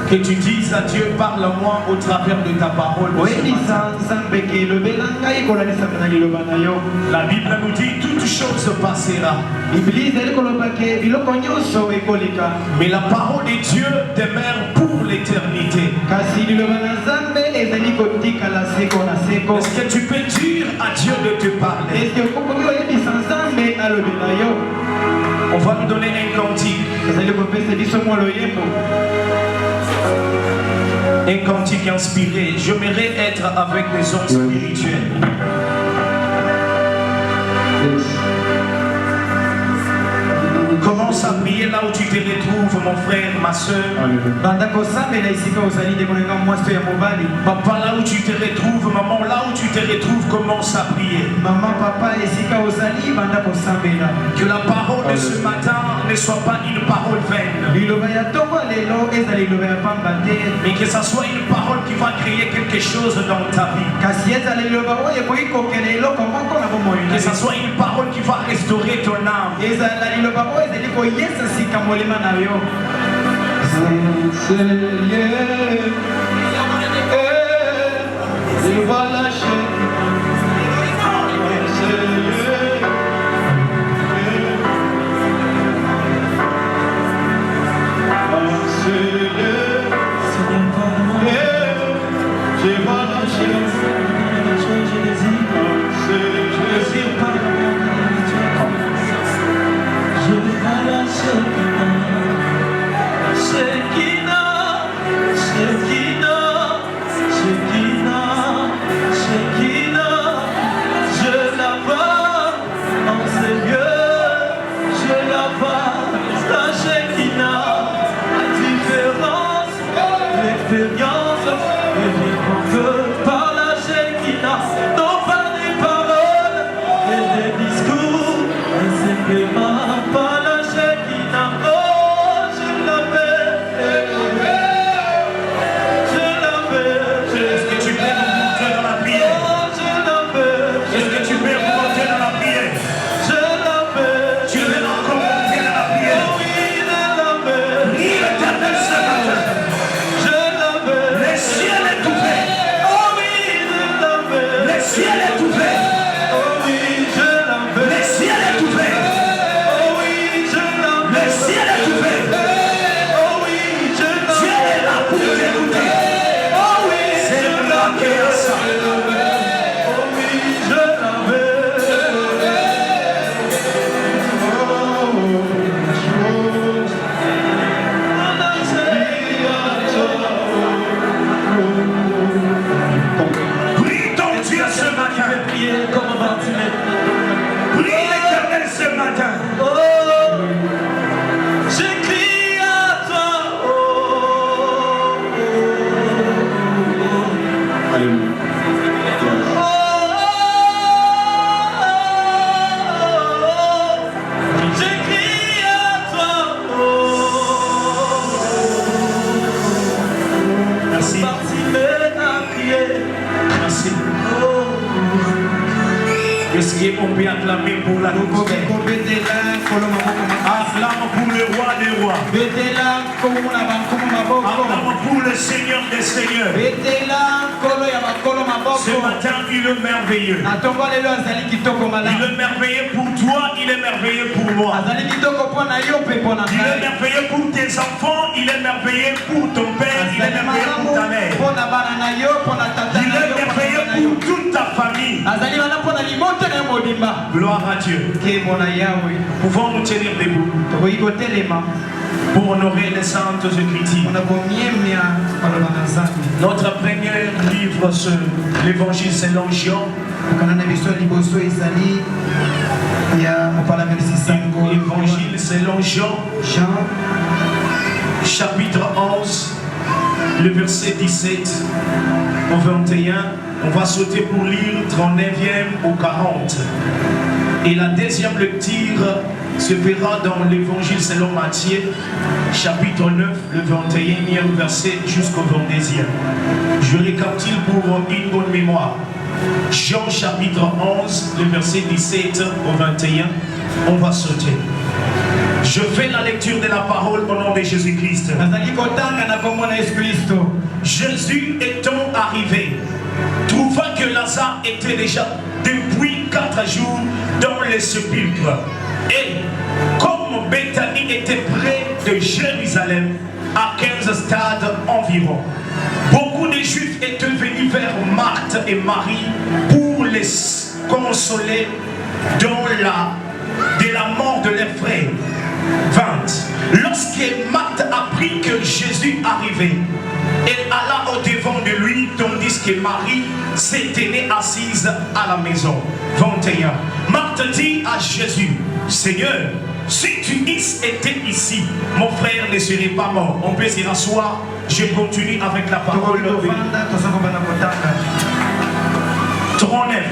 Que tu dises à Dieu, parle-moi au travers de ta parole. La Bible nous dit, toute chose passera. Mais la parole de Dieu demeure pour l'éternité. Est-ce que tu peux dire à Dieu de te parler? On va nous donner un cantique. Un cantique inspiré. J'aimerais être avec des hommes spirituels. Commence à prier là où tu te retrouves, mon frère, ma soeur. Papa, là où tu te retrouves, maman, là où tu te retrouves, commence à prier. Que la parole de ce matin ne soit pas une parole vaine, mais que ça soit une parole qui va créer quelque chose dans ta vie. Que ça soit une parole qui va restaurer ton âme. On peut acclamer pour la acclame pour le roi des rois. Acclame pour le Seigneur des seigneurs. Ce matin, il est merveilleux. Il est merveilleux pour toi, il est merveilleux pour moi. Il est merveilleux pour tes enfants, il est merveilleux pour ton père, il est merveilleux pour ta mère. Il est merveilleux pour toute ta famille. Gloire à Dieu. Pouvons nous tenir debout pour honorer les saintes écritures. Notre premier livre sur l'évangile selon Jean. L'évangile selon Jean, chapitre 11, le verset 17 au 21. On va sauter pour lire 39e au 40. Et la deuxième lecture se fera dans l'évangile selon Matthieu, chapitre 9, le 21e verset jusqu'au 22e. Je récapitule pour une bonne mémoire. Jean chapitre 11, le verset 17 au 21. On va sauter. Je fais la lecture de la parole au nom de Jésus-Christ. Jésus étant arrivé, trouva que Lazare était déjà depuis 4 jours dans le sépulcre. Et comme Béthanie était près de Jérusalem, à 15 stades environ, beaucoup de Juifs étaient venus vers Marthe et Marie pour les consoler de la mort de leurs frères. 20. Lorsque Marthe apprit que Jésus arrivait, elle alla au-devant de lui, tandis que Marie se tenait assise à la maison. 21. Marthe dit à Jésus, Seigneur, si tu étais ici, mon frère ne serait pas mort. On peut s'y rasseoir. Je continue avec la parole. 39.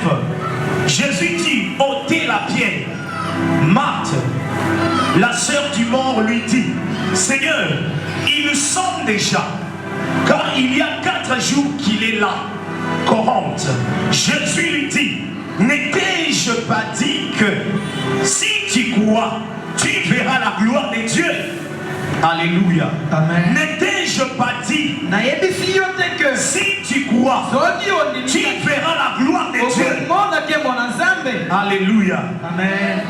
Jésus dit, ôtez la pierre. Marthe, la sœur du mort, lui dit, Seigneur, il sonne déjà, car il y a 4 jours qu'il est là. Corinthe. Jésus lui dit, n'ai-je pas dit que si tu crois, tu verras la gloire de Dieu? Alléluia. Amen. N'ai-je pas dit que si tu crois, tu verras la gloire de Dieu? Alléluia. Amen.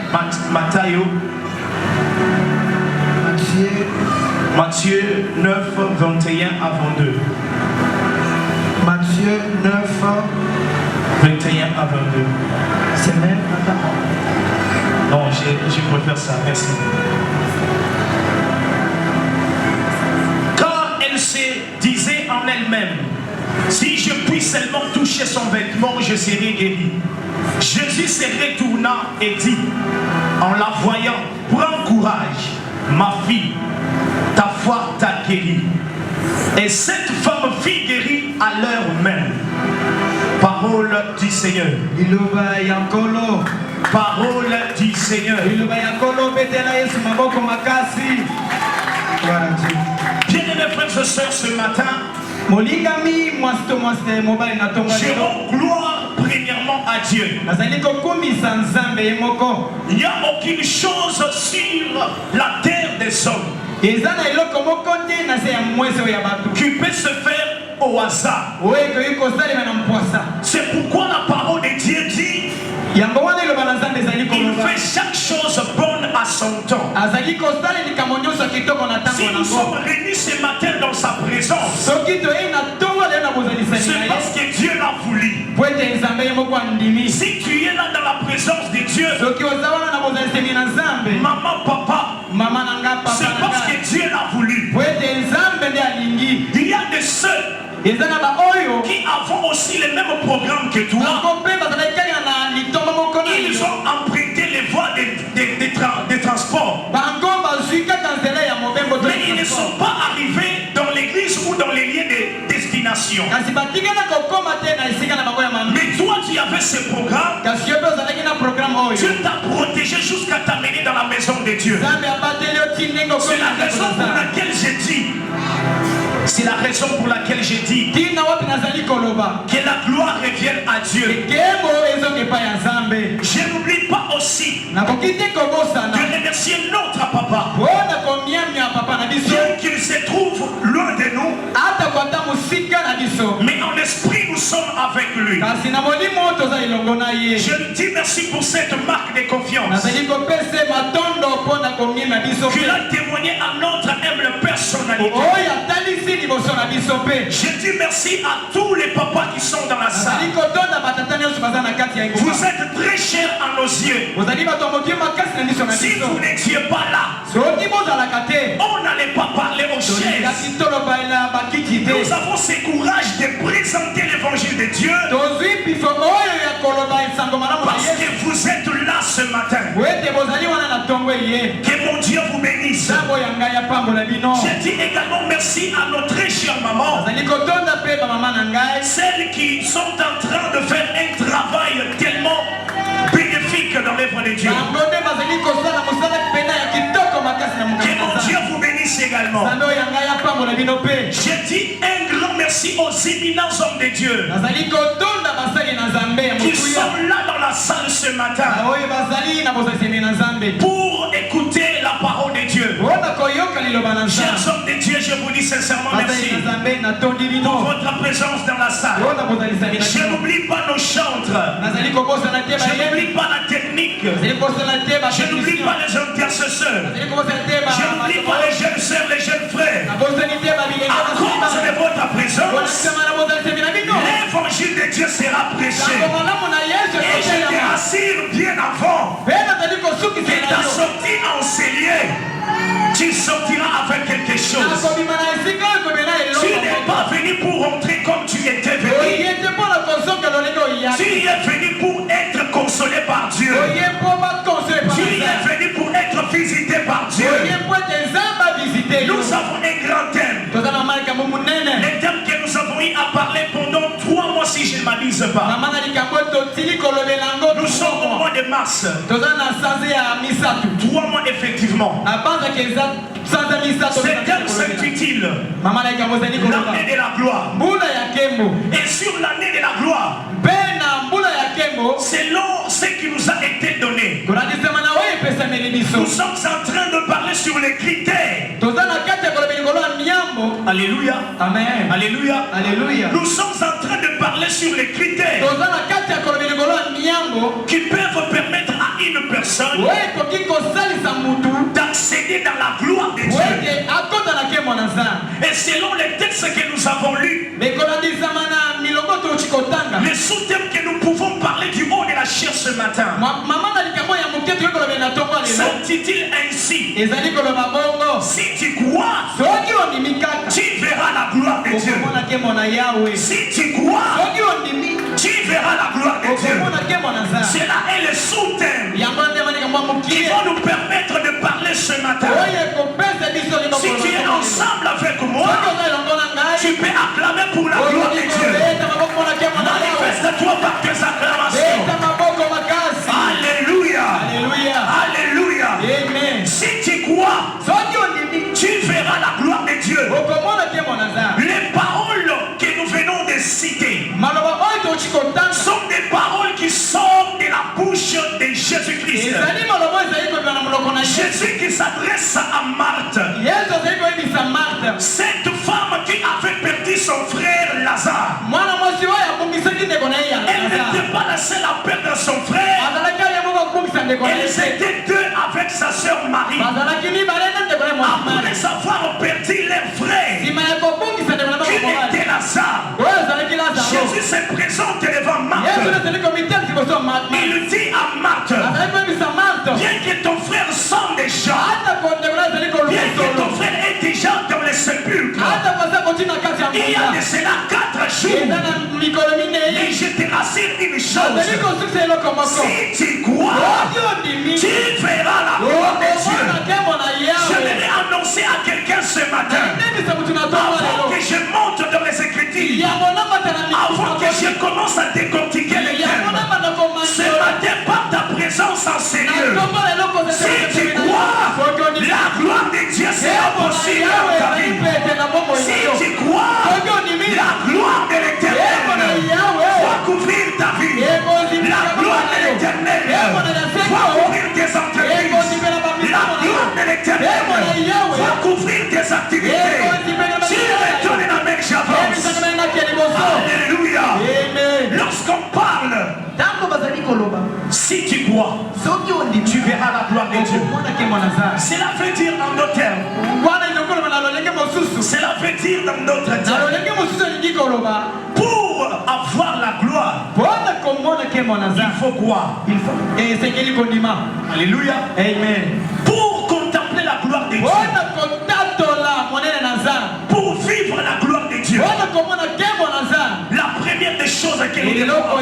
Matthieu 9, 21 à 22. Matthieu 9, 21 à 22. C'est même non, je préfère ça, merci. Car elle se disait en elle-même, si je puis seulement toucher son vêtement, je serai guéri. Jésus se retourna et dit, en la voyant, prends courage, ma fille, ta foi t'a guérie. Et cette femme fut guérie à l'heure même. Parole du Seigneur. Parole du Seigneur. Bien-aimés frères et sœurs, ce matin, je rends gloire premièrement à Dieu. Il n'y a aucune chose sur la terre des hommes qui peut se faire au hasard. C'est pourquoi la parole de Dieu dit, il fait chaque chose bonne à son temps. Si nous sommes réunis ce matin dans sa présence, c'est parce que Dieu l'a voulu. Si tu es là dans la présence de Dieu, maman, papa, c'est parce que Dieu l'a voulu. Il y a des ceux qui avons aussi les mêmes programmes que toi. Ils ont emprunté les voies des transports. Mais ils ne sont pas arrivés dans l'église ou dans les lieux de destination. Mais toi, tu avais ce programme. Dieu t'a protégé jusqu'à t'amener dans la maison de Dieu. C'est la raison pour laquelle j'ai dit. C'est la raison pour laquelle j'ai dit que la gloire revienne à Dieu. Je n'oublie pas aussi de remercier notre papa. Bien qu'il se trouve loin de nous, mais en esprit nous sommes avec lui. Je lui dis merci pour cette marque de confiance qu'il a témoigné à notre humble personnalité. Je dis merci à tous les papas qui sont dans la salle. Vous êtes très chers à nos yeux. Si vous n'étiez pas là, on n'allait pas parler aux chaises. Nous avons ce courage de présenter l'évangile de Dieu parce que vous êtes là ce matin. Que mon Dieu vous bénisse. Je dis également merci à notre très chère maman, celles qui sont en train de faire un travail tellement bénéfique dans l'œuvre de Dieu. Que mon Dieu vous bénisse également. Je dis un grand merci aux éminents hommes de Dieu qui sont là dans la salle ce matin pour écouter la parole de Dieu. Chers hommes de Dieu, je vous dis sincèrement merci pour votre présence dans la salle. Je n'oublie pas nos chantres. Je n'oublie pas la technique. Je n'oublie pas les intercesseurs. Je n'oublie pas les jeunes sœurs, les jeunes frères. À cause de votre présence, l'évangile de Dieu sera prêché. Et je te rassure bien avant que ta sortie en ces lieux, tu sortiras avec quelque chose. Tu n'es pas venu pour rentrer comme tu étais venu. Tu es venu pour être consolé par Dieu. Tu es venu pour être visité par Dieu. Nous avons un grand thème. Le thème que nous avons eu à parler pendant 3 mois, si je ne m'abuse pas. Nous sommes au mois de mars. 3 mois effectivement. Ce thème s'intitule l'année de la gloire. Et sur l'année de la gloire, selon ce qui nous a été donné, nous sommes en train de parler sur les critères. Alléluia. Amen. Alléluia. Alléluia. Nous sommes en train de parler sur les critères qui peuvent permettre à une personne d'accéder dans la gloire de Dieu. Et selon les textes que nous avons lus, les sous-thèmes que nous pouvons parler du haut de la chair ce matin s'intitule ainsi: si tu crois, tu verras la gloire de Dieu. Si tu crois, tu verras la gloire de Dieu. Cela est le sous-thème qui va nous permettre de parler ce matin. Si tu es ensemble avec moi, tu peux acclamer pour la gloire de Dieu. Manifeste-toi par tes acclamations. Alléluia. Alléluia. Alléluia. Amen. Si tu crois, tu verras la gloire de Dieu. Les paroles que nous venons de citer sont des paroles qui sortent de la bouche de Jésus-Christ. Jésus qui s'adresse à Marthe, cette femme qui avait perdu son frère Lazare. Elle n'était pas la seule à perdre son frère. Elle était deux avec sa sœur Marie. Après avoir perdu leur frère, qui était Lazare, Jésus se présente devant Marthe. Il dit à Marthe: bien que ton frère sonne déjà, bien que ton frère est déjà dans le sépulcre, il y a de cela 4 jours, mais je te rassure une chose: si tu crois, tu verras la gloire de Dieu. J'aimerais annoncer à quelqu'un ce matin, avant que je monte dans les Écritures, avant que je commence à décortiquer les thèmes, ce matin, par ta présence en Seigneur, si tu crois, la gloire de Dieu sera possible dans ta vie. Si tu crois, la gloire de l'Éternel va couvrir ta vie. La gloire de l'Éternel va couvrir tes entreprises. La gloire de l'Éternel va couvrir tes activités. Si tu retournes dans la main, j'avance. Alléluia. Lorsqu'on parle, si tu crois, tu verras la gloire de Dieu. Cela veut dire en d'autres termes. Cela veut dire dans d'autres termes. Pour avoir la gloire, il faut quoi? Alléluia. Amen. Pour contempler la gloire de Dieu, pour vivre la gloire de Dieu, la première des choses que nous devons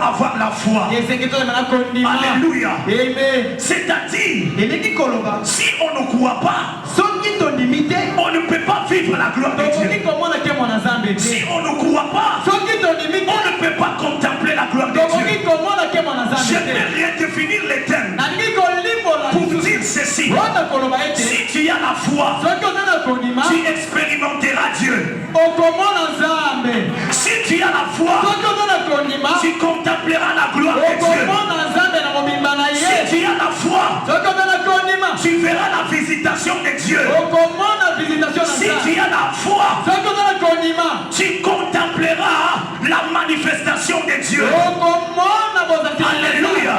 avoir la foi. Alléluia. C'est-à-dire, si on ne croit pas, on ne peut pas vivre la gloire de Dieu. Si on ne croit pas, on ne peut pas contempler la gloire de Dieu. Je vais redéfinir les thèmes pour dire ceci: si tu as la foi, tu expérimenteras Dieu. Si tu as la foi, tu contempleras la gloire de Dieu. Si tu as la foi, tu verras la visitation de Dieu. Si tu as la foi, tu contempleras la manifestation de Dieu. Alléluia.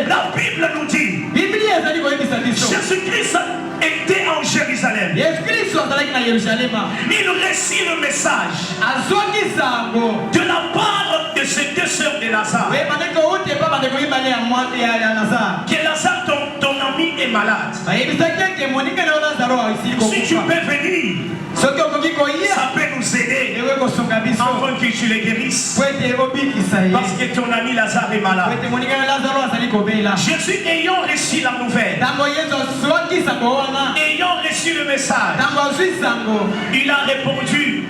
La Bible nous dit, Jésus-Christ était en Jérusalem. Il reçut le message de la part de ses deux sœurs de Lazare. Que Lazare, ton ami, est malade. Si tu peux venir, ça peut nous aider afin que tu les guérisses. Parce que ton ami Lazare est malade. Jésus ayant reçu la nouvelle, ayant reçu le message, il a répondu,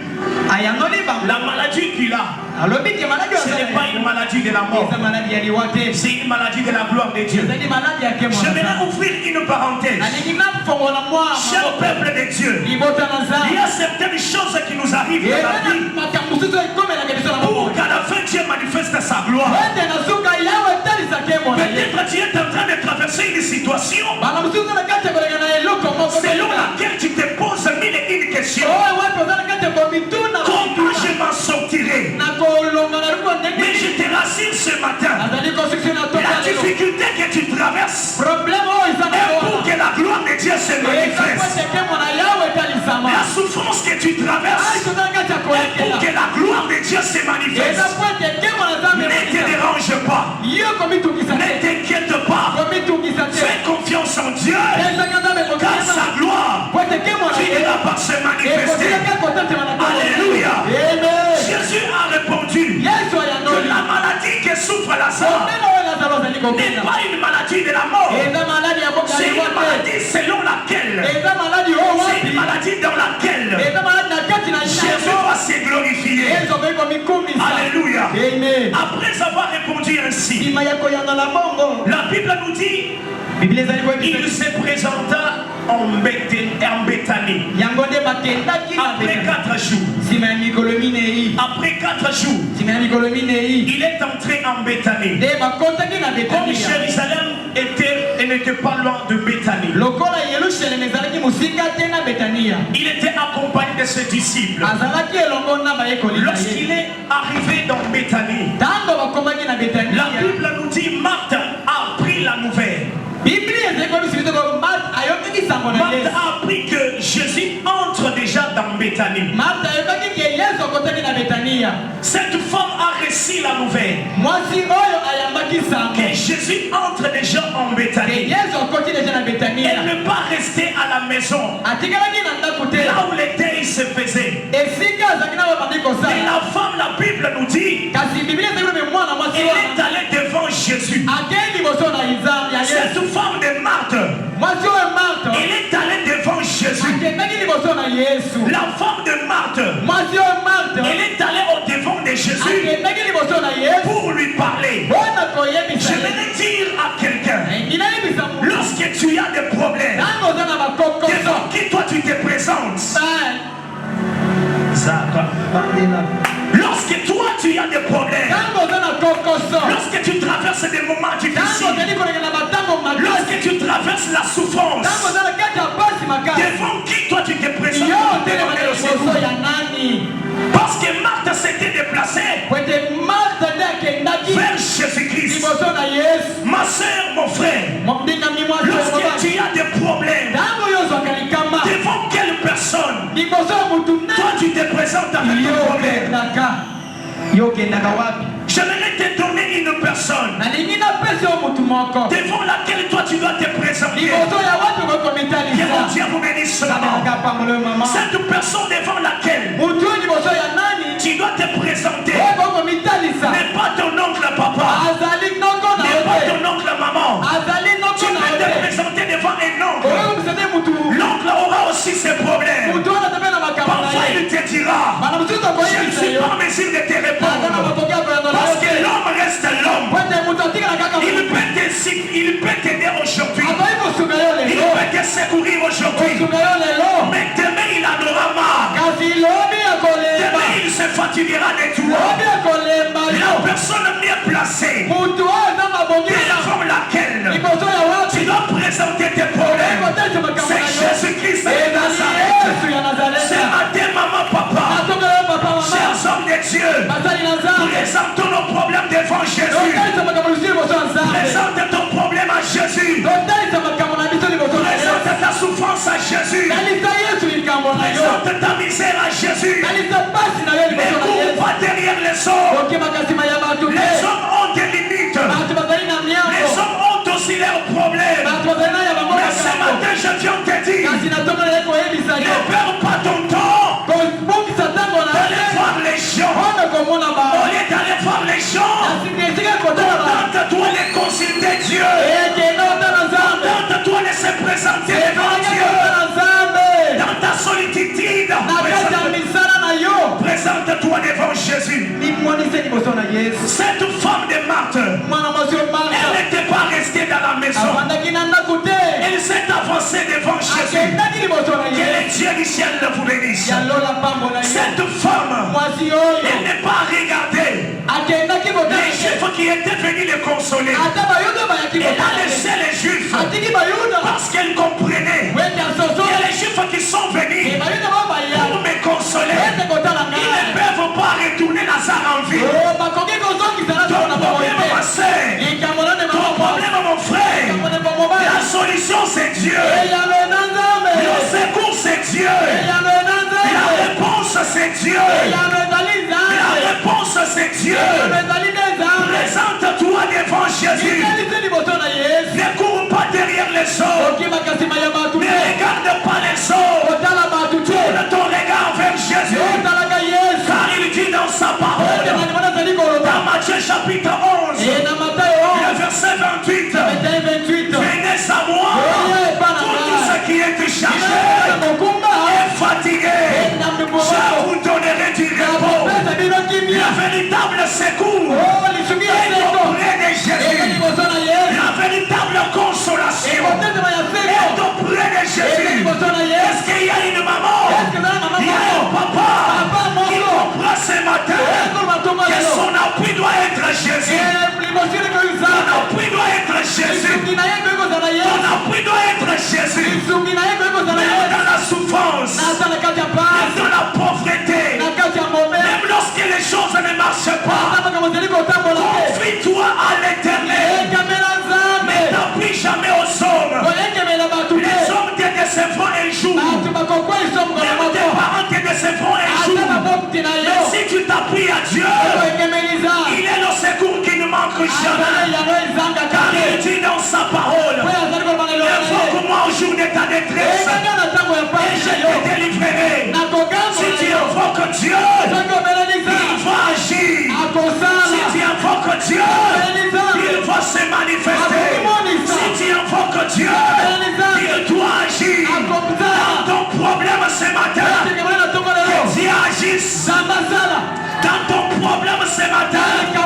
la maladie qu'il a, ce n'est pas une maladie de la mort, c'est une maladie de la gloire de Dieu. J'aimerais ouvrir une parenthèse. Cher peuple de Dieu, il y a certaines choses qui nous arrivent dans la vie pour qu'à la fin Dieu manifeste sa gloire. Peut-être tu es en train de traverser une situation selon laquelle tu te poses mille et une questions. Comment je m'en sortirai? Mais je te rassure ce matin, la difficulté que tu traverses est pour que la gloire de Dieu se manifeste. La souffrance que tu traverses est pour que la gloire de Dieu se manifeste. Ne te dérange pas, ne t'inquiète pas, fais confiance en Dieu, car sa gloire finira par se manifester. Alléluia. Jésus a répondu que la maladie que souffre Lazare n'est pas une maladie de la mort. C'est une maladie selon laquelle, c'est une maladie dans laquelle Jésus va se glorifier. Alléluia. Après avoir répondu ainsi, la Bible nous dit, il se présenta en Béthanie. Après 4 jours. Après 4 jours, il est entré en Béthanie. Comme Jérusalem n'était pas loin de Béthanie, il était accompagné de ses disciples. Lorsqu'il est arrivé dans Béthanie, la Bible nous dit Marthe a appris la nouvelle. Marthe a appris que Jésus entre déjà dans Béthanie. Cette femme a reçu la nouvelle que Jésus entre déjà en Béthanie. Elle ne peut pas rester à la maison, là où les deuils se faisaient. Et la femme, la Bible nous dit, elle est allée devant Jésus. Cette femme de Marthe, elle est allée devant Jésus. La femme de Marthe, elle est allée au devant de Jésus pour lui parler. Je vais dire à quelqu'un, lorsque tu as des problèmes, devant qui toi tu te présentes? Lorsque toi tu as des problèmes, lorsque tu traverses des moments difficiles, lorsque tu traverses la souffrance, devant qui toi tu te présentes? Parce que Marthe s'était déplacée vers Jésus-Christ. Ma soeur, mon frère, lorsque tu as des problèmes, devant quelle personne toi tu te présentes avec ton problème? J'aimerais te donner une personne devant laquelle toi tu dois te présenter. Que mon Dieu vous bénisse seulement. Cette personne devant laquelle tu dois te présenter n'est pas ton oncle papa, n'est pas ton oncle maman. Tu peux te présenter devant un oncle. L'oncle aura aussi ses problèmes. Parfois il te dira, je ne suis pas en mesure de te répondre. Parce que l'homme reste l'homme. Il peut t'aider aujourd'hui. Il peut te secourir aujourd'hui. Mais demain il en aura marre. Demain il se fatiguera de toi. La personne mieux placée devant laquelle tu dois présenter tes problèmes Présente-toi devant Jésus. Cette femme de Marthe, elle n'était pas restée dans la maison. Elle s'est avancée devant Jésus. Que le Dieu du ciel vous bénisse. Cette femme, elle n'est pas regardée les Juifs qui étaient venus les consoler. Elle a laissé les Juifs parce qu'elle comprenait. Et les Juifs qui sont venus pour me consoler, ils ne peuvent pas retourner Lazare en vie. Ton problème, ma soeur, ton problème, mon frère, la solution c'est Dieu. Le secours c'est Dieu. La réponse c'est Dieu. La réponse c'est Dieu. Présente-toi devant Jésus. Ne cours pas derrière les autres. Ne regarde pas les autres. Tourne ton regard vers Jésus. Car il dit dans sa parole, dans Matthieu chapitre 11, le verset 28, venez à moi, pour tous ceux qui êtes chargés et fatigués, je vous donnerai du repos. Le véritable secours est auprès de Jésus. La véritable consolation est auprès de Jésus. Est-ce qu'il y a une maman? Il y a un papa qui comprend ce matin que son appui doit être Jésus. Ton appui doit être Jésus. Ton appui doit être Jésus. Même dans la souffrance, même dans la pauvreté, même lorsque les choses ne marchent pas, confie-toi à l'Éternel. Mais t'appuie jamais aux hommes. Les hommes te décevront un jour. Même tes parents te décevront un jour. Mais si tu t'appuies à Dieu, il est le secours qui ne manque jamais. Car il dit dans sa parole, invoque-moi au jour de ta détresse et je te délivrerai. Si tu invoques Dieu, il va agir. Si tu invoques Dieu, il va se manifester. Si tu invoques Dieu, il doit agir. Dans ton problème ce matin, que Dieu agisse. Dans ton problème ce matin, que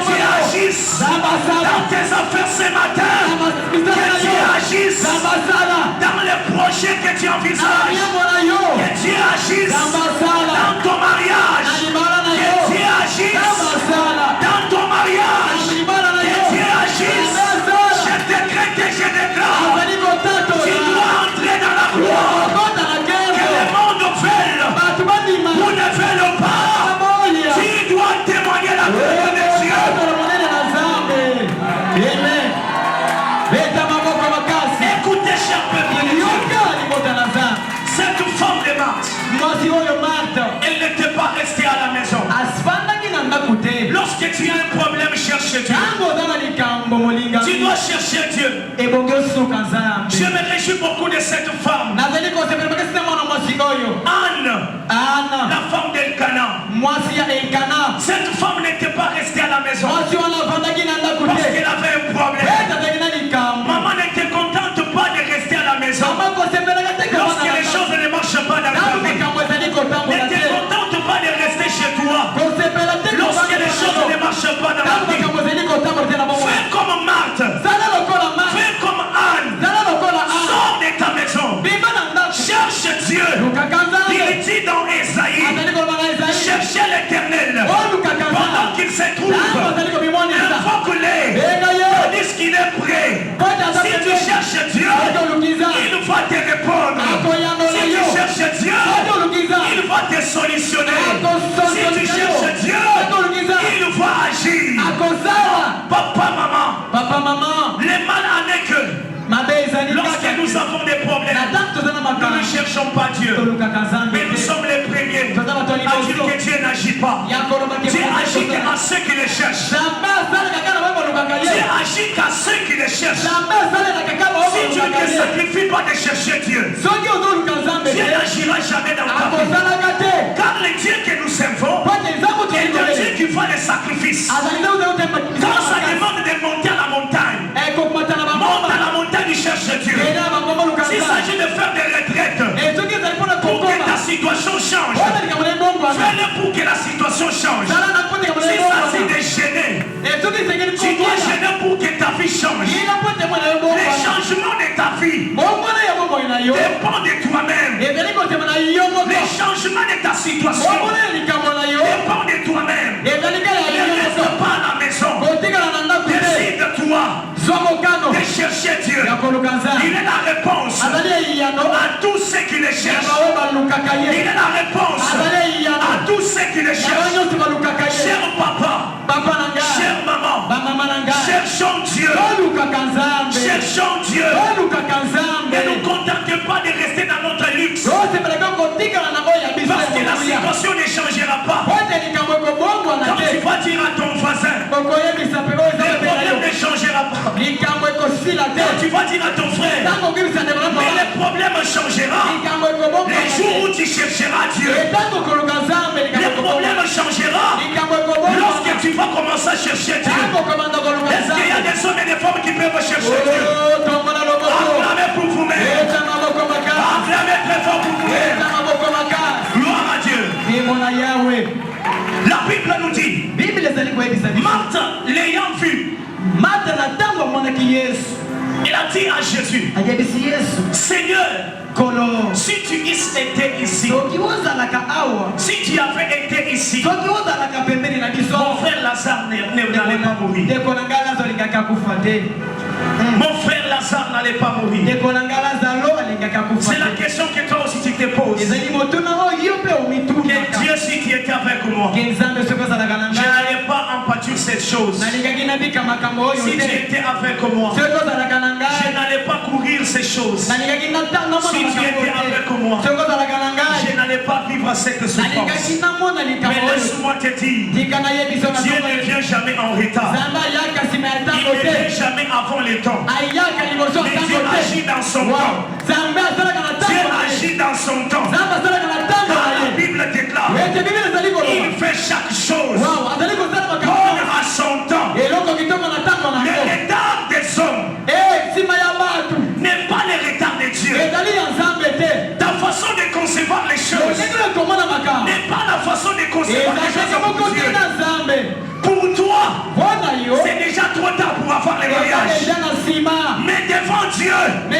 Dieu agisse. Dans tes affaires ce matin, que Dieu agisse. Dans les projets que tu envisages, que Dieu agisse. Dans ton mariage, que Dieu agisse. Dans ton mariage, que Dieu agisse. Je décrète et je déclare, tu dois entrer dans la gloire que le monde veut ou ne veut pas. Tu dois témoigner la gloire de Dieu. Écoutez, cher peuple de Dieu, cette femme de Marthe, elle n'était pas restée à la maison. Lorsque tu as un problème, cherche Dieu. Tu dois chercher Dieu. Je me réjouis beaucoup de cette femme. Anne, la femme d'Elkana. Cette femme n'était pas restée à la maison parce qu'elle avait un problème. Maman n'était contente pas de rester à la maison lorsque les choses ne marchent pas dans ta vie. N'était contente pas de rester chez toi lorsque les choses ne marchent pas dans la vie. Fais comme Marthe. Fais comme Anne. Sors de ta maison. Cherche Dieu. Il dit dans Esaïe, cherchez l'Éternel pendant qu'il se trouve. Invoque-les tandis qu'il est prêt. Si tu cherches Dieu, il va te répondre. Si tu cherches Dieu, il va te solutionner. Si tu cherches Dieu, il va agir. Papa, maman, les mal années que lorsque nous avons des problèmes, nous ne cherchons pas Dieu, mais nous sommes les premiers à dire que Dieu n'agit pas. Dieu agit qu'à ceux qui le cherchent. Dieu agit qu'à ceux qui le cherchent. Si tu ne sacrifies pas de chercher Dieu, Dieu n'agira jamais dans ta vie. Car le Dieu que nous servons est un Dieu qui voit les sacrifices. Quand ça demande de monter à la montagne, monte à la montagne, cherche Dieu. S'il s'agit de faire des retraites pour que ta situation change, fais-le pour que la situation change. Si ça c'est de gêner, tu dois gêner pour que ta vie change. Les changements de ta vie dépendent de toi-même. Les changements de ta situation dépendent de toi-même. Ne reste pas à la maison. Décide-toi de chercher Dieu. Il est la réponse à tous ceux qui le cherchent. Il est la réponse à tous ceux qui le cherchent. Cher papa, chère maman, cherchons Dieu. Cherchons Dieu. Ne nous contentez pas de rester dans notre luxe. Parce que la situation ne changera pas. Quand tu vas dire à ton voisin, le problème ne changera pas. Quand tu vas dire à ton frère, mais le problème changera. Les jours où tu chercheras Dieu, le problème changera. Lorsque tu vas commencer à chercher Dieu, est-ce qu'il y a des hommes et des femmes qui peuvent chercher Dieu? Acclamez pour vous-même. Acclamez très fort pour vous-même. Gloire à Dieu. La Bible nous dit, Marthe l'ayant vu, il a dit à Jésus, Seigneur, si tu eusses été ici, si tu avais été ici, mon frère Lazare n'allait pas mourir. Mon frère Lazare n'allait pas mourir. C'est la question que toi aussi tu te poses. Que Dieu, si tu étais avec moi, je n'allais pas en pâtir cette chose. Si tu étais avec moi, je n'allais pas courir ces choses. Si tu étais avec moi, je n'allais pas vivre cette souffrance. Mais laisse-moi te dire, Dieu ne vient jamais en retard. Il ne vient jamais avant le temps. Mais Dieu agit dans son temps. Dieu agit dans son temps. La Bible déclare, il fait chaque chose comme à son temps. Le retard des hommes n'est pas le retard de Dieu. Ta façon de concevoir les choses n'est pas la façon de concevoir les choses pour Dieu. Pour toi, c'est déjà trop tard pour avoir le mariage. Mais devant Dieu, tu es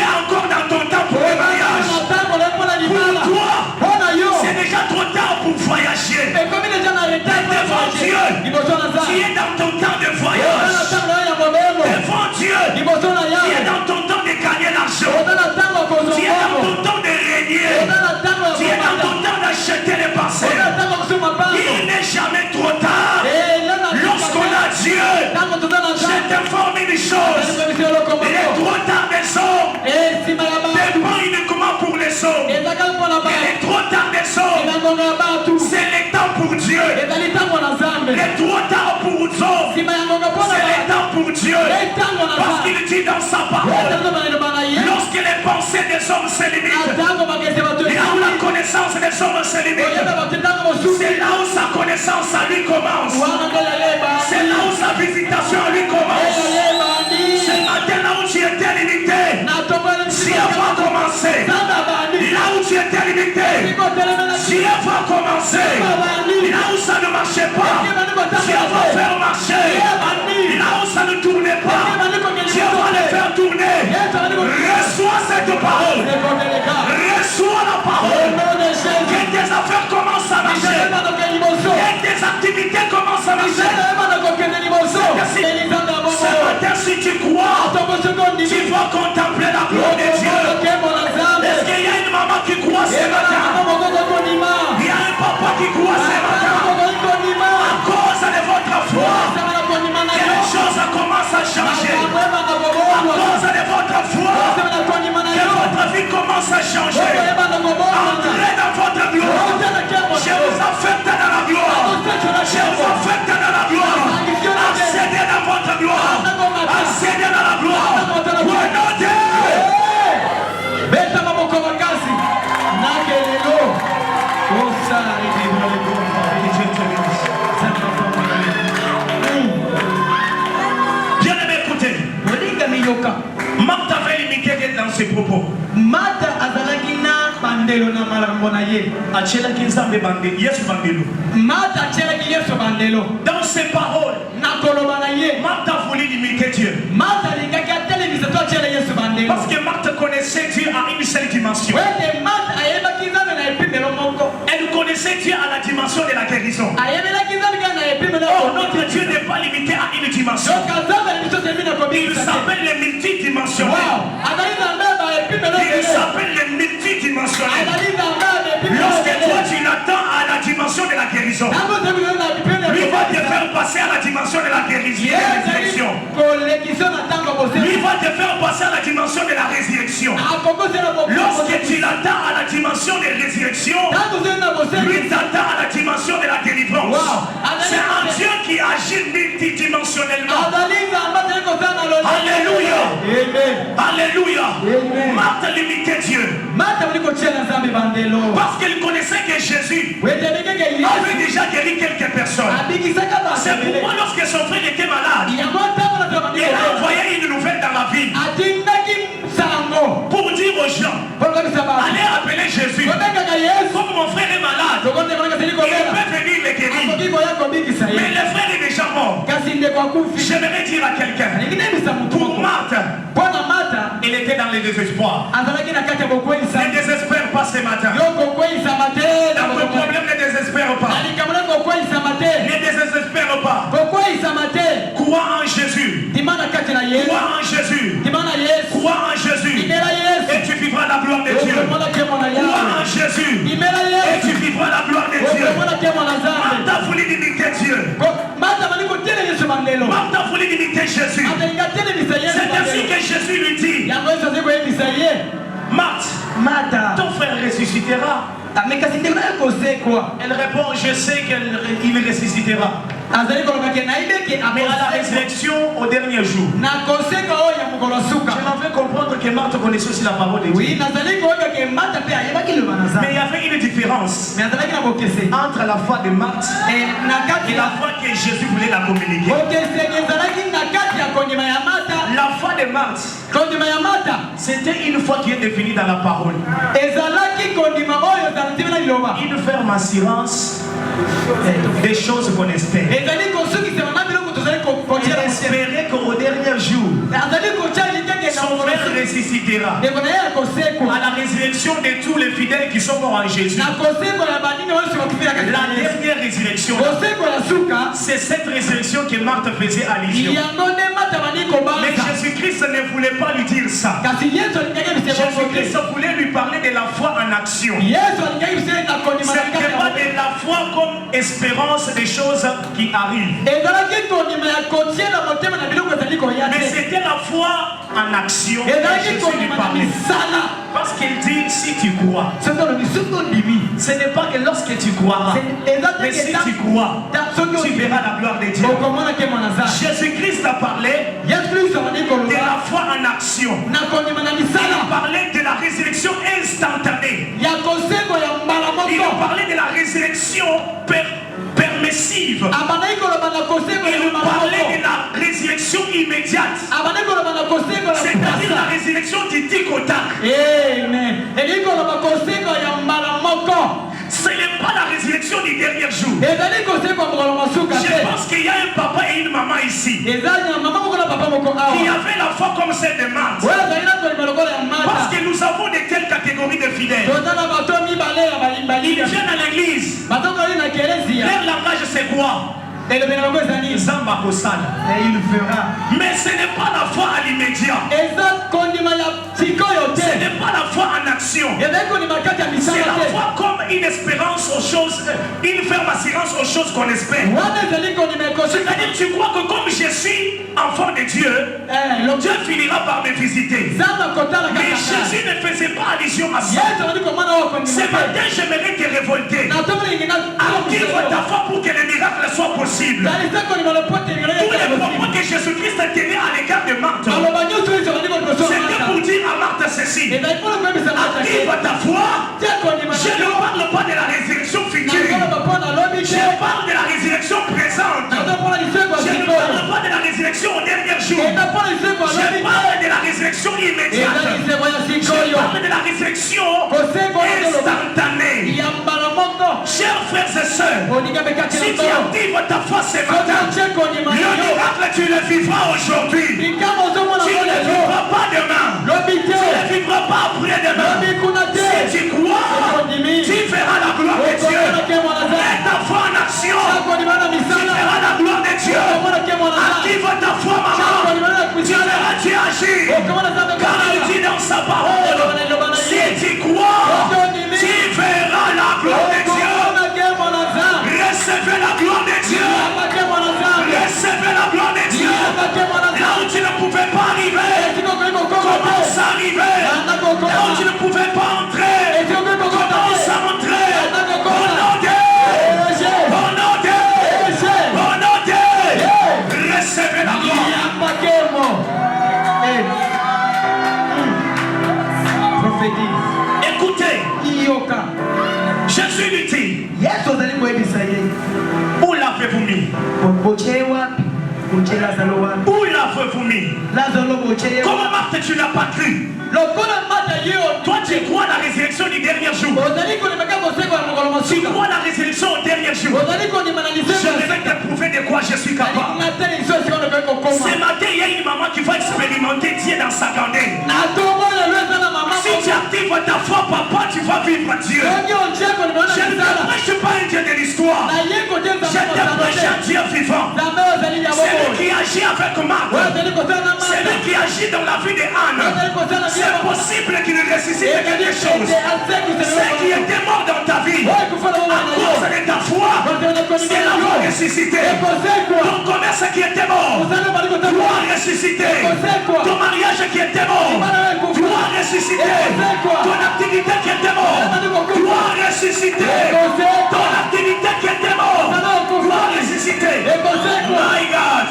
encore dans ton temps pour le mariage. Pour toi, c'est déjà trop tard pour voyager. Mais devant Dieu, tu es dans ton temps de voyage. Devant Dieu, tu es dans ton temps de gagner l'argent. Tu es dans ton temps de régner. Tu es dans ton temps d'acheter les parcelles. Il n'est jamais trop tard. Lorsqu'on a Dieu, je t'informe une chose. Les trop tard des hommes dépend uniquement pour les hommes. Et les trop tard des hommes, c'est le temps pour Dieu. Les trop tard pour les hommes, c'est le temps pour Dieu. Parce qu'il dit dans sa parole, lorsque les pensées des hommes se limitent, là où la connaissance des hommes se limite, c'est là où sa connaissance à lui commence. C'est là où sa visitation à lui commence. Ce matin, là où tu étais limité, Dieu va commencer. Là où tu étais limité, Dieu va commencer. Là où ça ne marchait pas, Dieu va faire marcher. Là où ça ne tournait pas, Dieu va le faire tourner. Reçois cette parole. Reçois la parole. Que tes affaires commencent à marcher. Que tes activités commencent à marcher. Ce matin, si tu crois, tu vas contempler la gloire de Dieu. Est-ce qu'il y a une maman qui croit ce matin? Il y a un papa qui croit ce matin. À cause de votre foi, quelque chose commence à changer. À cause de votre foi, que votre vie commence à changer. Entrez dans votre gloire. Je vous affecte dans la gloire. Je vous affecte dans la gloire. Accédez dans votre gloire. Accédez dans la gloire. Prenez. Bien aimé, écoutez. Marthe avait limité dans ses propos. bandelo na malambo na ye. Achelaki nzambe bandelo, Yesu bandelo. Martha achelaki Yesu bandelo. Dans ses paroles, Na koloba na ye. Marthe a voulu imiter Dieu. Martha alingaki atelemisa to achela Yesu bandelo. Parce que Marthe connaissait Dieu à une seule dimension. Wete Martha ayebaki nzambe na epimelo moko. Elle connaissait Dieu à la dimension de la guérison. Ayebelaki nzambe na epimelo. Oh, notre Dieu n'est pas limité à une dimension. Donc nzambe ni biso temina ko Il s'appelle le multidimensionnel. Wow. Adali nzambe ba epimelo. Il s'appelle le multidimensionnel. Adali nzambe ba epimelo. Lorsque toi tu l'attends à la dimension de la guérison, lui va te faire passer à la dimension de la guérison, de la résurrection. Lui va te faire passer à la dimension de la résurrection. Lorsque tu l'attends à la dimension de la résurrection, lui t'attend à la dimension de la délivrance. C'est un Dieu qui agit multidimensionnellement. Alléluia. Alléluia. Marthe limitait Dieu. Parce qu'elle connaissait que Jésus avait déjà guéri quelques personnes. C'est pourquoi lorsque son frère était malade, il a envoyé une nouvelle dans la ville pour dire aux gens, allez appeler Jésus. Comme mon frère est malade, il peut venir le guérir. Mais le frère est déjà mort. J'aimerais dire à quelqu'un, pour Marthe, elle était dans le désespoir. Ne désespère pas ce matin. Dans ton problème, ne désespère pas. Ne désespère pas. Crois en Jésus. Crois en Jésus. Crois en Jésus. Et tu vivras la gloire de Dieu. Crois en Jésus. Et tu vivras la gloire de Dieu. Marthe a voulu imiter Dieu. Marthe a voulu imiter Jésus. C'est ainsi que Jésus lui dit, Marthe, ton frère ressuscitera. Elle répond, je sais qu'il ressuscitera. Mais à la résurrection au dernier jour. Je m'avais comprendre que Marthe connaissait aussi la parole de Dieu. Mais il y avait une différence entre la foi de Marthe et la foi que Jésus voulait la communiquer. La foi de Marthe, c'était une foi qui est définie dans la parole. Une ferme assurance des choses qu'on espère. Il espérait qu'au dernier jour, son frère ressuscitera. À la résurrection de tous les fidèles qui sont morts en Jésus. La dernière résurrection, c'est cette résurrection que Marthe faisait allusion. Mais Jésus-Christ ne voulait pas lui dire ça. Jésus-Christ voulait lui parler de la foi en action. Ce n'était pas de la foi comme espérance des choses qui arrivent. Mais c'était la foi en action que Jésus lui parlait. Parce qu'il dit, si tu crois, ce n'est pas que lorsque tu croiras, mais si tu crois, tu verras la gloire de Dieu. Jésus-Christ a parlé de la foi en action. Il a parlé de la résurrection instantanée. Il a parlé de la résurrection permissive. Il parlait de la résurrection immédiate. C'est-à-dire la résurrection du tic au tac. Ce n'est pas la résurrection du dernier jour. Je pense qu'il y a un papa et une maman ici qui avaient la foi comme celle de Marthe. Parce que nous avons de telles catégories de fidèles. Ils viennent à l'église. Leur langage c'est quoi? Et il fera. Mais ce n'est pas la foi à l'immédiat. Ce n'est pas la foi en action. C'est la foi comme une espérance aux choses, une ferme assurance aux choses qu'on espère. C'est-à-dire tu crois que comme je suis enfant de Dieu, Dieu finira par me visiter. Mais Jésus ne faisait pas allusion à ça. Ce matin j'aimerais te révolter. Active ta foi pour que les miracles soient possibles. Tous les propos que Jésus-Christ tenait à l'égard de Marthe, c'était pour dire à Marthe ceci. Active ta foi. Je ne parle pas de la résurrection future. Je parle de la résurrection présente. Je ne parle pas de la résurrection au dernier jour. Je parle de la résurrection immédiate. Je parle de la résurrection Si tu actives ta foi ce matin, le miracle tu le vivras aujourd'hui. Tu ne le vivras pas demain. Tu ne le vivras pas après-demain. Si tu crois, tu feras la gloire de Dieu. Mets ta foi en action. Tu feras la gloire de Dieu. Active ta foi, maman. Tu verras Dieu agir. Car il dit dans sa parole, si tu crois, tu verras la gloire de Dieu. Recevez la gloire de Dieu. Recevez la gloire de Dieu. Là où tu ne pouvais pas arriver, commence à arriver. Là où tu ne pouvais pas entrer, commence à entrer. Au nom de recevez la gloire. Écoutez, Jésus lui dit, où l'avez-vous mis? Où l'avez-vous mis? Comment Marthe tu n'as pas cru? Toi tu crois la résurrection du dernier jour. Tu crois la résurrection au dernier jour. Je vais te prouver de quoi je suis capable. Ce matin il y a une maman qui va expérimenter Dieu dans sa grandeur. Si tu actives ta foi, papa, tu vas vivre Dieu. Je ne te prêche pas un Dieu de l'histoire. Je te prêche un Dieu vivant. C'est lui qui agit avec Marc. C'est lui qui agit dans la vie de Anne. C'est possible qu'il ressuscite quelque chose. Ce qui était mort dans ta vie, à cause de ta foi, c'est la foi ressuscitée. Ton commerce qui était mort, toi ressuscité. Ton mariage qui était mort, toi ressuscité. Ton activité qui était mort, toi ressuscité. Ton activité qui était mort, toi ressuscité. My God.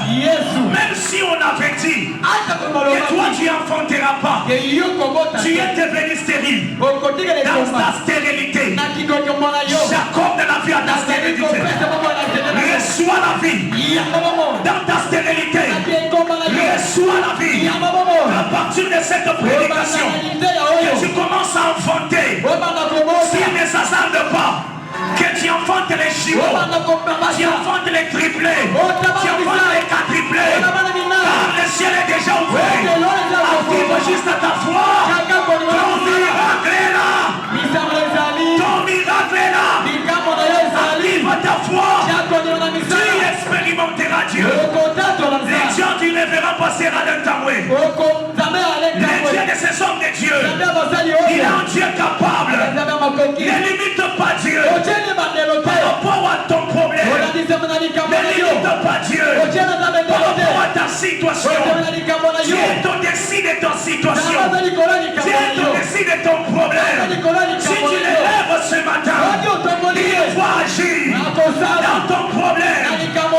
Même si on avait dit que toi tu n'enfanteras pas, tu es devenu stérile dans ta stérilité. J'accorde la vie à ta stérilité. Reçois la vie dans ta stérilité. Reçois la vie à partir de cette prédication. Que tu commences à enfanter. S'il ne s'hasarde pas, que tu enfantes les jumeaux, tu enfantes les triplés, tu enfantes les quadruplés, car le ciel est déjà ouvert. Active juste ta foi. Ton miracle est là. Ton miracle est là. Active ta foi. Tu expérimenteras Dieu. Les gens qui ne verront pas sera d'un tamoué. Le Dieu de ces hommes de Dieu, il est un Dieu capable. Ne limite pas Dieu par rapport à ton problème. Ne limite pas Dieu par rapport à ta situation. Dieu est au-dessus de ta situation. Dieu est au-dessus de ton problème. Si tu l'élèves ce matin, il va agir dans ton problème.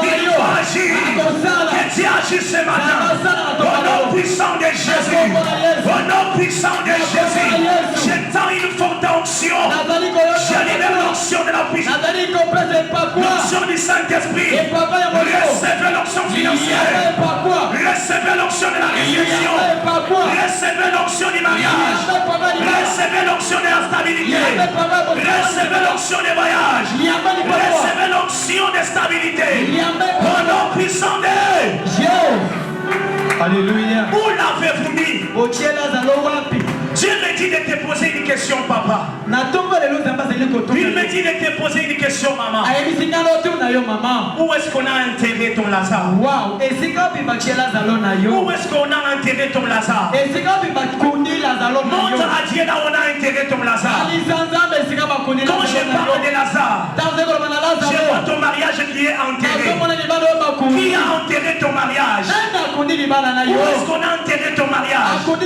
Il va agir. Que Dieu agisse ce matin. Au nom puissant de Jésus. Au nom puissant de Jésus. J'entends une forte onction. Je libère l'onction de la puissance. L'onction du Saint-Esprit. Recevez l'onction financière. Recevez l'onction de la résurrection. Recevez l'onction du mariage. Recevez l'onction de la stabilité. Recevez l'onction des voyages. Recevez l'onction de stabilité. Au nom puissant de Dieu. Alléluia. Où l'avez-vous mis? Dieu me dit de te poser une question, papa. Il me dit de te poser une question, maman. Où est-ce qu'on a enterré ton Lazare? Wow. Où est-ce qu'on a enterré ton Lazare? Montre à Dieu là où on a enterré ton Lazare. Quand je parle de Lazare, je vois ton mariage qui est enterré. Qui a enterré ton mariage? Où est-ce qu'on a enterré ton mariage? Quand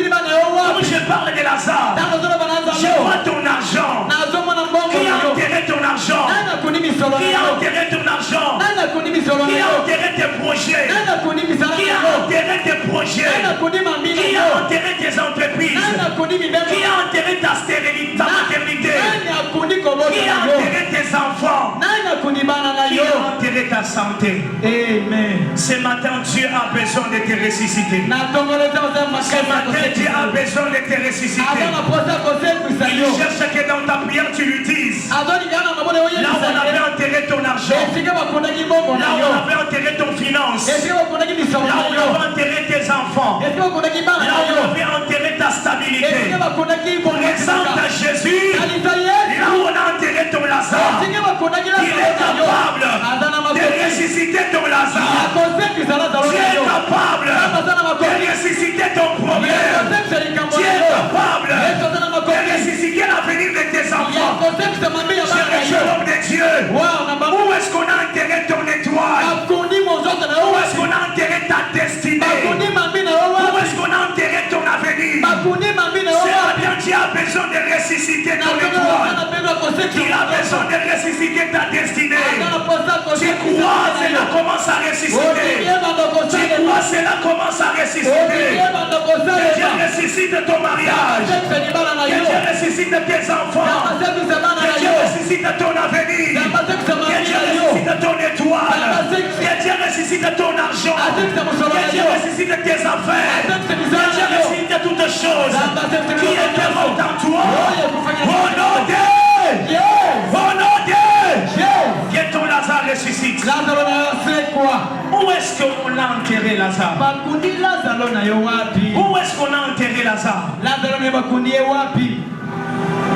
je parle de Lazare, je vois ton argent. Qui a enterré ton argent? Qui a enterré ton argent? Qui a enterré tes projets? Qui a enterré tes projets? Qui a enterré tes entreprises? Qui a enterré ta stérilité, ta maternité? Qui a enterré tes enfants? Qui a enterré ta santé? Amen. Ce matin, Dieu a besoin de te ressusciter. Ce matin, Dieu a besoin de te ressusciter. Il cherche que dans ta prière, tu lui dises. Là où on avait enterré ton argent, Là où on avait enterré ton finance. Là où on avait enterré tes enfants. Là où on avait enterré ta stabilité. Présente à Jésus. Là où on a enterré ton Lazare. Il est capable de ressusciter ton Lazare. Tu es capable de ressusciter ton problème. Tu es capable de ressusciter l'avenir de tes enfants. Cher homme de Dieu, où est-ce qu'on a enterré ton étoile? Où est-ce qu'on a enterré ta destinée? Où est-ce qu'on a enterré ton avenir? C'est bien, tu as besoin de ressusciter ton étoile. Tu as besoin de ressusciter ta destinée. Tu crois, cela commence à ressusciter. Tu crois, cela commence à ressusciter. Que Dieu ressuscite ton mariage. Que Dieu ressuscite tes enfants. Que Dieu ressuscite ton avenir. Que Dieu ressuscite ton étoile. Que Dieu ressuscite ton argent. Que Dieu ressuscite tes affaires. Que Dieu ressuscite toutes choses qui étaient mortes en toi. Au nom de Dieu. Au nom de Dieu. Que ton Lazare ressuscite. Où est-ce qu'on a enterré Lazare? Où est-ce qu'on a enterré Lazare?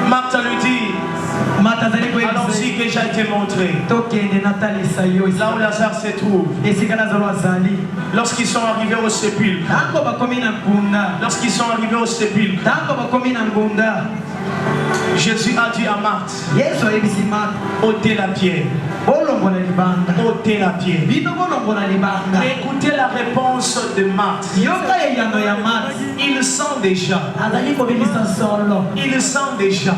Marthe lui dit, allons-y, que j'ai été montré. Là où Lazare se trouve. Lorsqu'ils sont arrivés au sépulcre. Lorsqu'ils sont arrivés au sépulcre. Jésus a dit à Marthe, ôtez la pierre. Ôtez la pierre. Écoutez la réponse de Marthe. Il sent déjà. Il sent déjà.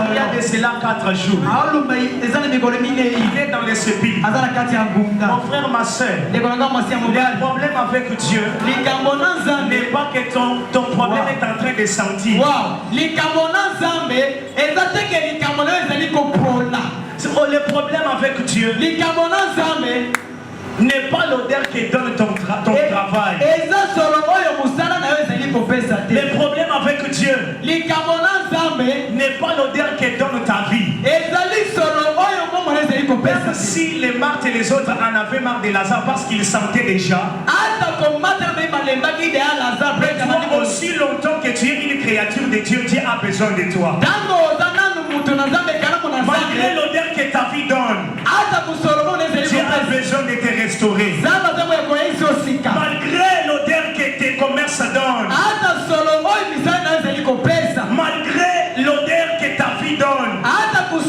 Il y a de cela 4 jours. Il est dans les sépulcres. Mon frère, ma soeur, le problème avec Dieu n'est pas que ton problème est en train de sentir. Le problème avec Dieu n'est pas l'odeur qui donne ton travail. Le problème avec Dieu n'est pas l'odeur qui donne ta vie. Même si les Marthe et les autres en avaient marre de Lazare parce qu'ils sentaient déjà. Toi aussi longtemps que tu es une créature de Dieu, Dieu a besoin de toi. Malgré l'odeur que ta vie donne, Dieu a besoin de te restaurer. Malgré l'odeur que tes commerces donnent, malgré l'odeur que ta vie donne, Dieu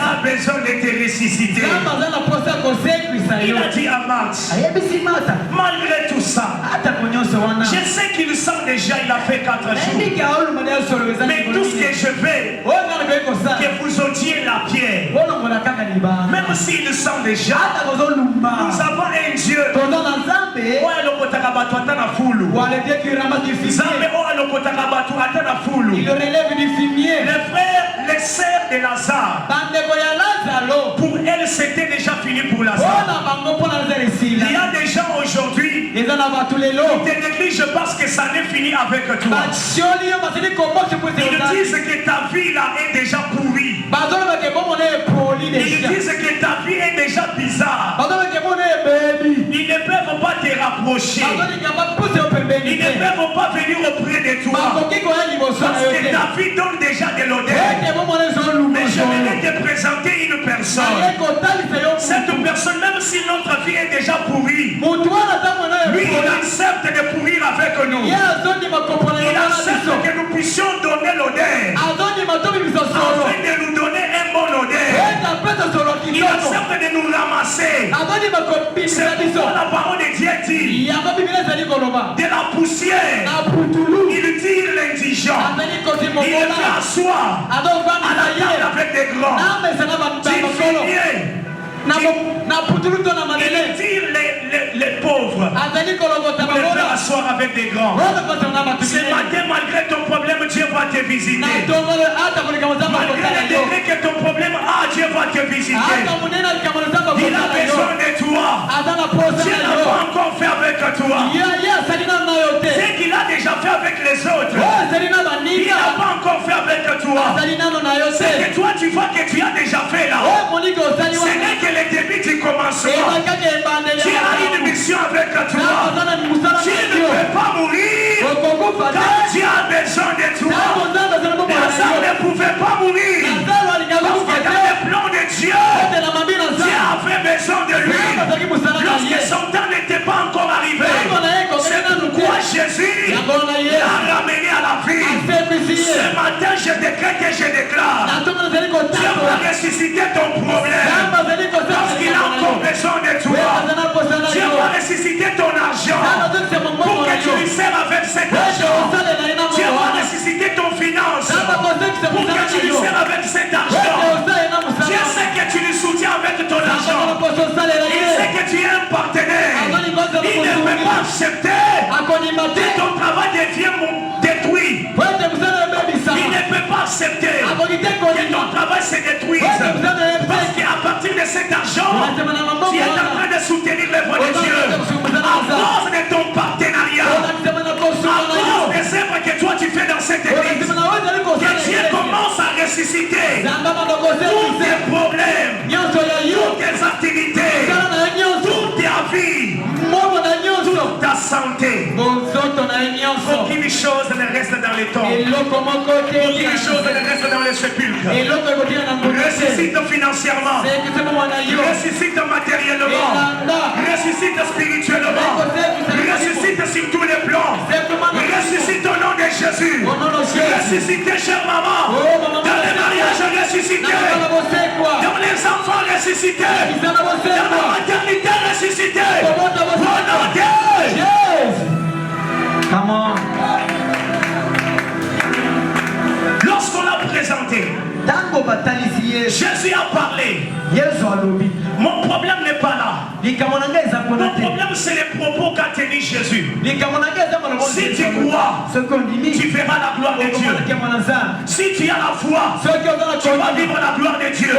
a besoin de te ressusciter. Il a dit à Marthe, malgré tout ça, je sais qu'il sent déjà, il a fait 4 jours. Mais tout ce que je veux, que vous ôtiez la pierre. Même s'il sent déjà, nous avons un Dieu. Il relève du fumier. Les frères, les sœurs de Lazare, pour elle c'était déjà fini pour Lazare. Il y a des gens aujourd'hui qui te négligent parce que ça n'est fini avec toi. Ils disent que ta vie là est déjà pourrie. Ils disent que ta vie est déjà bizarre. Ils ne peuvent pas te rapprocher. Ils ne peuvent pas venir auprès de toi. Parce que ta vie donne déjà de l'odeur. Mais je vais te présenter une personne. Cette personne, même si notre vie est déjà pourrie, lui il accepte de pourrir avec nous. Il accepte que nous puissions donner l'odeur afin de nous donner un bon odeur. Il accepte de nous ramasser. C'est pourquoi la parole de Dieu dit de la poussière il tire l'indigent. Il le fait asseoir à la table avec des grands. Il tire les pauvres pour les faire asseoir avec des grands. Ce matin, malgré ton problème, Dieu va te visiter. Malgré les degrés que ton problème a, Dieu va te visiter. Il a besoin de toi. Dieu n'a pas encore fait avec toi. Ce qu'il a déjà fait avec les autres, il n'a pas encore fait avec toi. C'est que toi tu vois que tu as déjà fait là. Ce n'est que Quand Dieu a besoin de toi, Lazare ne pouvait pas mourir. Parce que dans le plan de Dieu, Dieu avait besoin de lui. Lorsque son temps n'était pas encore arrivé, c'est pourquoi Jésus l'a ramené à la vie. Ce matin, je décrète et je déclare, Dieu va ressusciter ton problème. Parce qu'il a encore besoin de toi. Dieu va ressusciter ton argent. Pour que tu lui sers avec cet argent. Dieu va ressusciter ton finance. Pour que tu lui sers avec cet argent. Dieu sait que tu lui soutiens avec ton argent. Il sait que tu es un partenaire. Il ne peut pas accepter que ton travail devienne détruit. Il ne peut pas accepter que ton travail se détruise. Parce qu'à partir de cet argent, tu es en train de soutenir l'œuvre de Dieu. À cause de ton partenariat, à cause des œuvres que toi tu fais dans cette église, que Dieu commence à ressusciter tous tes problèmes, toutes tes activités, toute ta vie, toute ta santé. Aucune chose ne reste dans les tombes. Aucune chose ne reste dans les sépulcres. Ressuscite financièrement. Ressuscite matériellement. Ressuscite spirituellement. Ressuscite sur tous les plans. Ressuscite au nom de Jésus. Ressuscite, chère maman. Dans les mariages ressuscités. Dans les enfants ressuscités. Dans la maternité ressuscitée. Au nom de Jésus. Come on. Lorsqu'on l'a présenté, Jésus a parlé. Mon problème n'est pas là. Mon problème c'est les propos qu'a tenu Jésus. Si tu crois, tu verras la gloire de Dieu. Si tu as la foi, tu vas vivre la gloire de Dieu.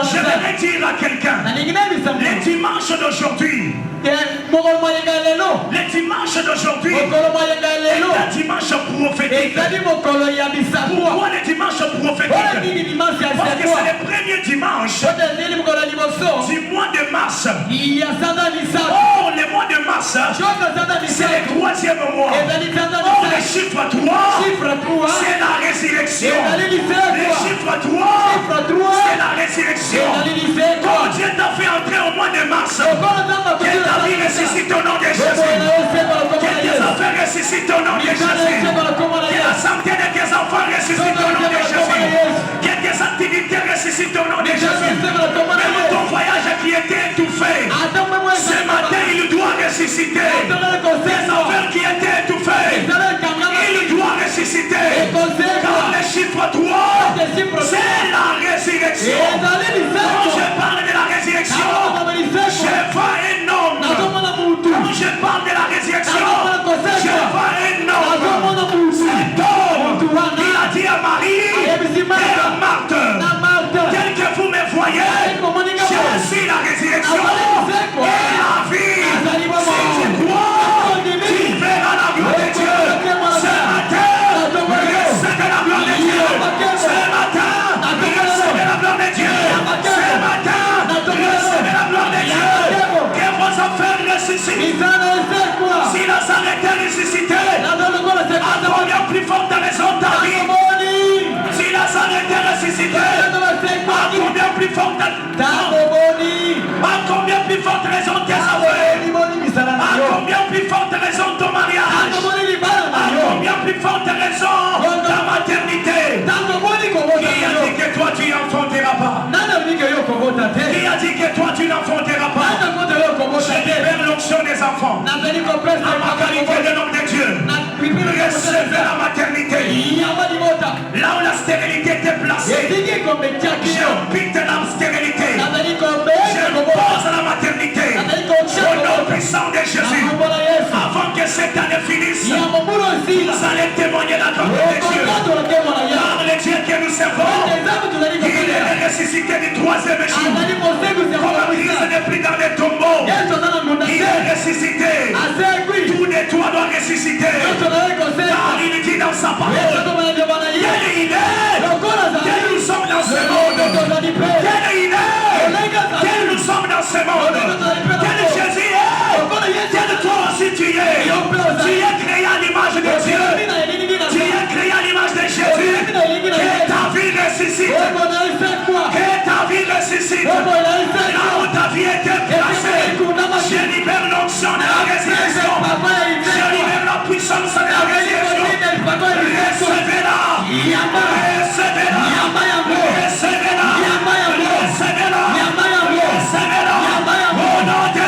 Je vais dire à quelqu'un, les dimanches d'aujourd'hui, le dimanche d'aujourd'hui est un dimanche prophétique. Pourquoi le dimanche prophétique? Parce que c'est le premier dimanche du mois de mars. Oh, le mois de mars, c'est le troisième mois. Oh, le chiffre 3, c'est la résurrection. Le chiffre 3, c'est la résurrection. Quand Dieu t'a fait entrer au mois de mars, que ta vie ressuscite au nom de Jésus. Que tes affaires ressuscitent au nom de Jésus. Que la santé de tes enfants ressuscite au nom de Jésus. Que tes activités ressuscitent au nom de Jésus. Même ton voyage qui était étouffé, ce matin il doit ressusciter. Tes affaires qui étaient étouffées, il doit ressusciter. Car le chiffre 3, c'est la résurrection. Quand je parle de la résurrection, je vois un homme. Quand je parle de la résurrection, je vois un homme. Cet homme, il a dit à Marie et à Marthe, tel que vous me voyez, je suis la résurrection et la vie. Si tu crois, tu verras la gloire de Dieu. Ce matin, recevez la gloire de Dieu. Ce matin, recevez la gloire de Dieu. Ce matin, recevez la gloire de Dieu. Que vos affaires ressuscitent. Si Lazare était ressuscité, à combien plus forte raison ta vie? Si Lazare était ressuscité, à combien plus forte raison tes affaires? À combien plus forte raison ton mariage? À combien plus forte raison ta maternité? Qui a dit que toi tu n'enfanteras pas? Qui a dit que toi tu n'enfanteras pas? Je libère l'onction des enfants. La maternité de l'homme de Dieu. Recevez la maternité. Là où la stérilité était placée, je pique la stérilité. Je pose la maternité. Au nom puissant de Jésus. Avant que cette année finisse, vous allez témoigner la gloire de Dieu. Car le Dieu que nous servons, il est ressuscité du troisième jour. Comme Christ n'est plus dans les tombeaux, il est ressuscité. Tout de toi doit ressusciter. Car il dit dans sa parole, quel il est, quel nous sommes dans ce monde, quel il est, quel nous sommes dans ce monde, quel Jésus est, quel toi aussi tu es créé à l'image de Dieu. ressuscite. Oh, mon a fait quoi? Que ta vie ressuscite. Oh, mon a fait Là où ta vie était placée, je libère l'onction de la résurrection. Je libère la puissance de la résurrection. Recevez-la. Recevez-la. Recevez-la. Recevez-la. Recevez-la. Au nom de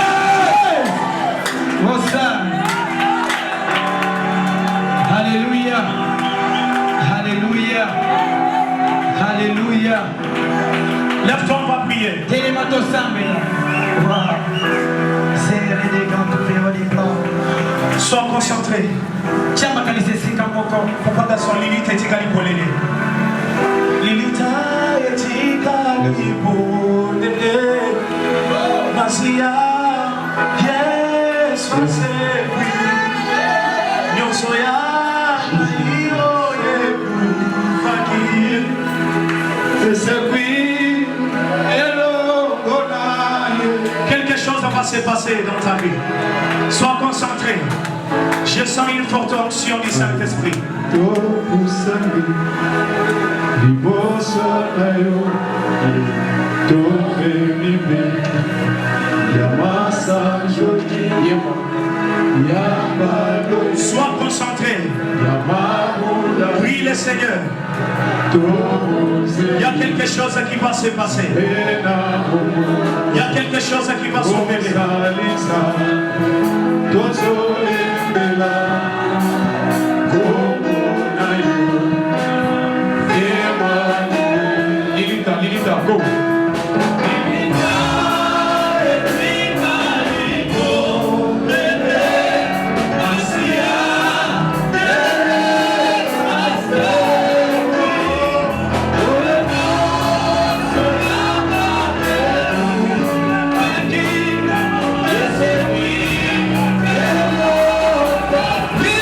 Alléluia. Alléluia. Alléluia. Lève-toi, on va prier. Télémato Sambe. Sois concentré. Pourquoi son Lilith est égal pour l'aider? Lilith est égal pour l'aider. Masia, yes, c'est oui. Nyosoya, Nahiro, Fakir. C'est oui. Quelque chose va se passer dans ta vie. Sois concentré. Je sens une forte onction du Saint-Esprit. Sois concentré. Prie le Seigneur. Il y a quelque chose qui va se passer. Il y a quelque chose qui va s'opérer. Lilita, go. Viva!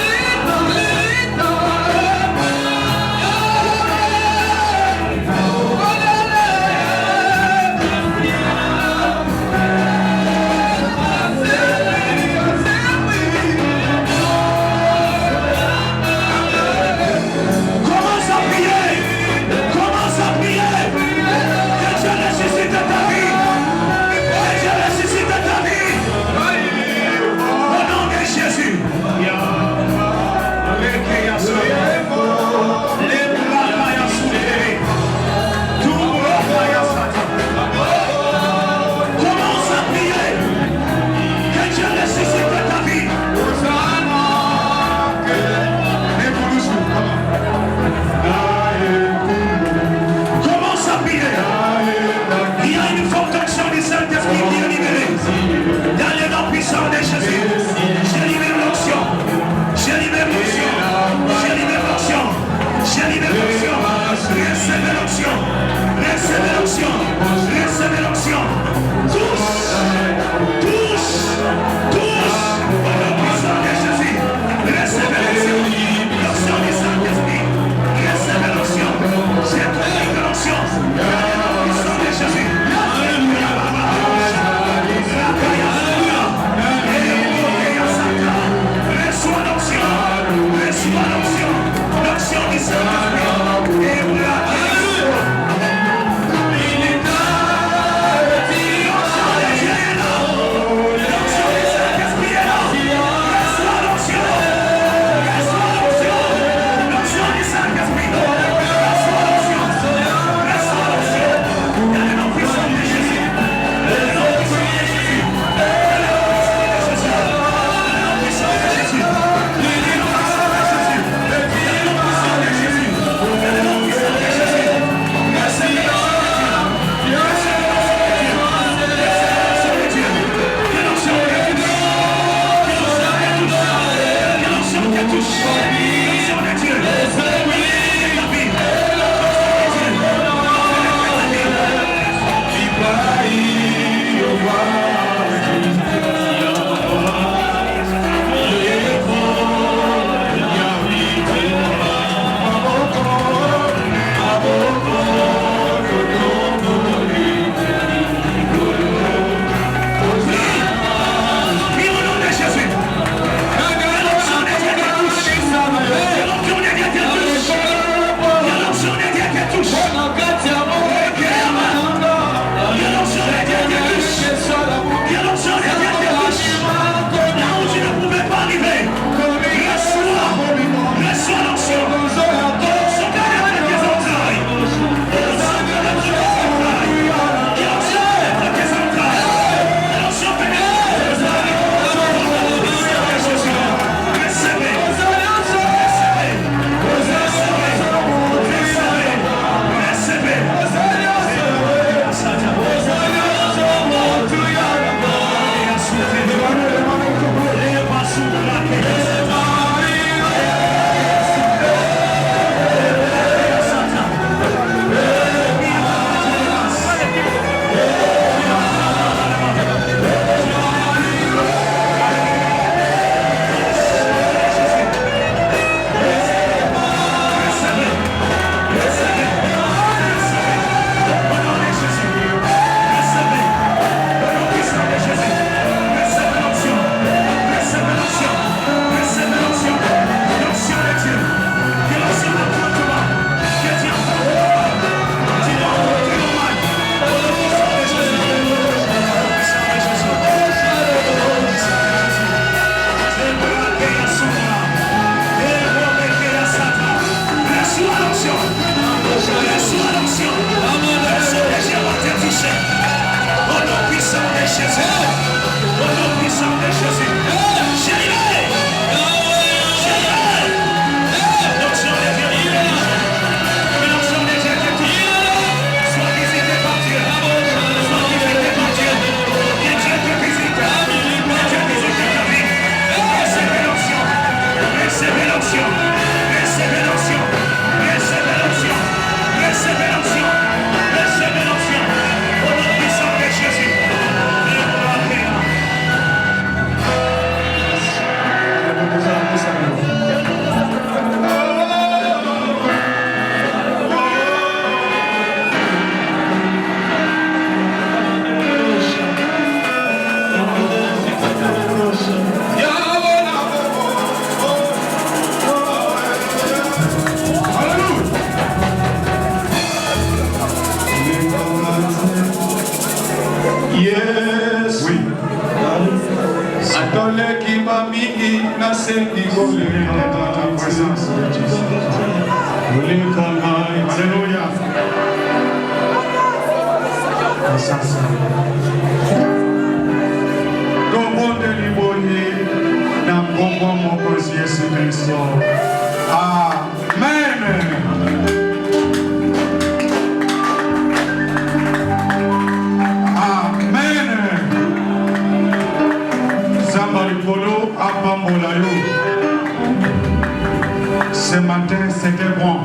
Ce matin, c'était bon.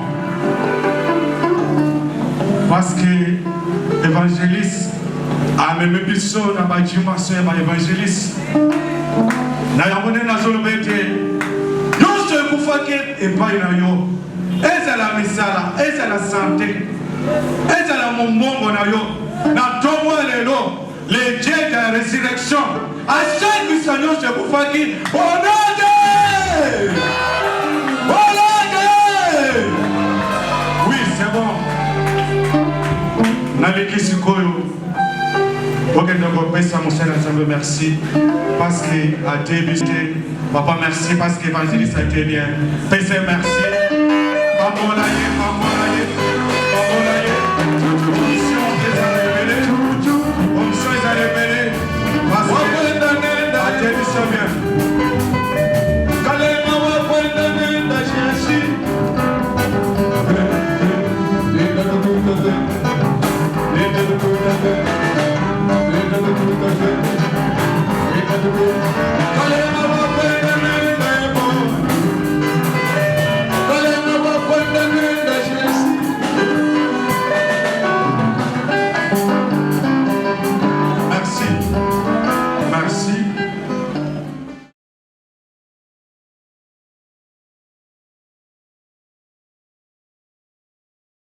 Parce que l'évangéliste a même épisode dans la dimension de l'évangéliste. Nous avons dit que nous et la misala, et la santé, et la mombongo na yo, na tomo les dieux de la résurrection. À chaque Seigneur se boufaki, oui, c'est bon. Naleki sikoyo. Merci parce que a débuté. Papa, merci parce que l'évangéliste a été bien. Père, merci. Papa,